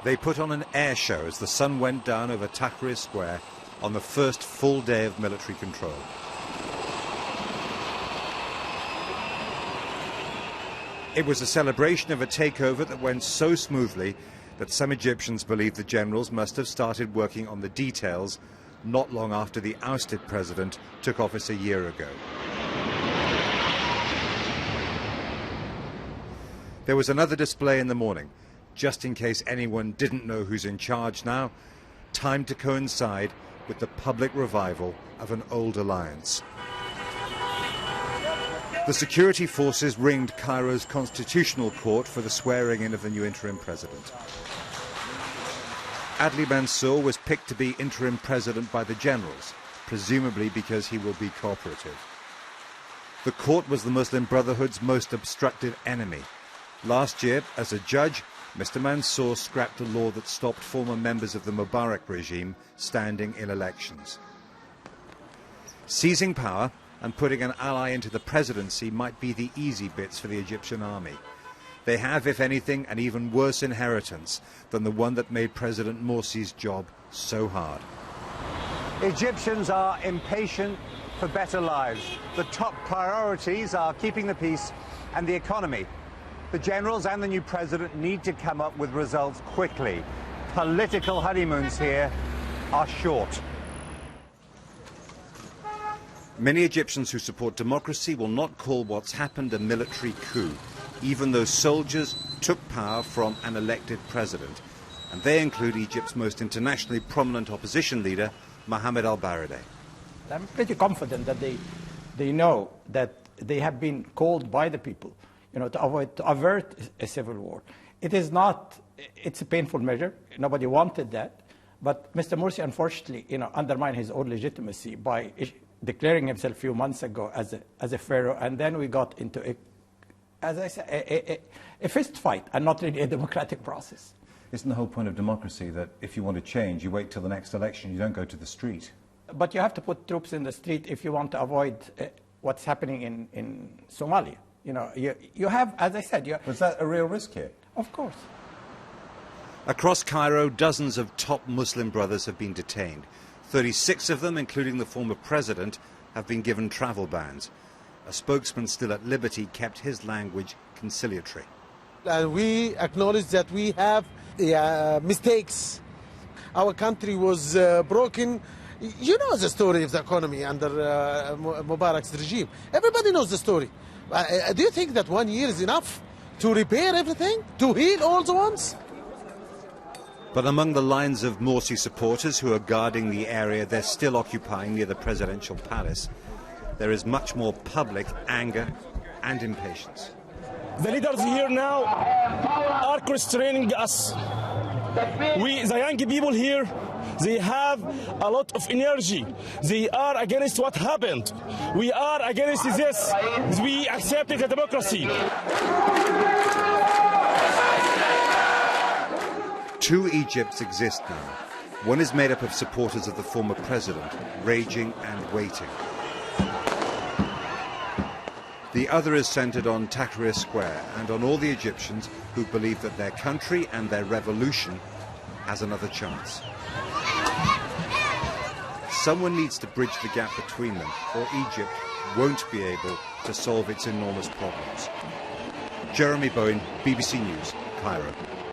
They put on an air show as the sun went down over Tahrir Square on the first full day of military control. It was a celebration of a takeover that went so smoothly that some Egyptians believe the generals must have started working on the details not long after the ousted president took office a year ago. There was another display in the morning, just in case anyone didn't know who's in charge now, timed to coincide with the public revival of an old alliance. The security forces ringed Cairo's constitutional court for the swearing-in of the new interim president. Adli Mansour was picked to be interim president by the generals, presumably because he will be cooperative. The court was the Muslim Brotherhood's most obstructive enemy. Last year, as a judge, Mr. Mansour scrapped a law that stopped former members of the Mubarak regime standing in elections. Seizing power and putting an ally into the presidency might be the easy bits for the Egyptian army. They have, if anything, an even worse inheritance than the one that made President Morsi's job so hard. Egyptians are impatient for better lives. The top priorities are keeping the peace and the economy. The generals and the new president need to come up with results quickly. Political honeymoons here are short. Many Egyptians who support democracy will not call what's happened a military coup, even though soldiers took power from an elected president. And they include Egypt's most internationally prominent opposition leader, Mohammed al-Baradei. I'm pretty confident that they know that they have been called by the people, to avert a civil war. It's a painful measure. Nobody wanted that. But Mr. Morsi, unfortunately, undermined his own legitimacy by declaring himself a few months ago as a pharaoh, and then we got into a fist fight and not really a democratic process. Isn't the whole point of democracy that if you want to change, you wait till the next election, you don't go to the street? But you have to put troops in the street if you want to avoid what's happening in Somalia. You have, as I said... Was that a real risk here? Of course. Across Cairo, dozens of top Muslim brothers have been detained. 36 of them, including the former president, have been given travel bans. A spokesman still at liberty kept his language conciliatory. We acknowledge that we have mistakes. Our country was broken. You know the story of the economy under Mubarak's regime. Everybody knows the story. Do you think that 1 year is enough to repair everything? To heal all the ones? But among the lines of Morsi supporters who are guarding the area they're still occupying near the presidential palace, there is much more public anger and impatience. The leaders here now are constraining us. The young people here, they have a lot of energy. They are against what happened. We are against this. We accept the democracy. Two Egypts exist now. One is made up of supporters of the former president, raging and waiting. The other is centered on Tahrir Square and on all the Egyptians who believe that their country and their revolution has another chance. Someone needs to bridge the gap between them, or Egypt won't be able to solve its enormous problems. Jeremy Bowen, BBC News, Cairo.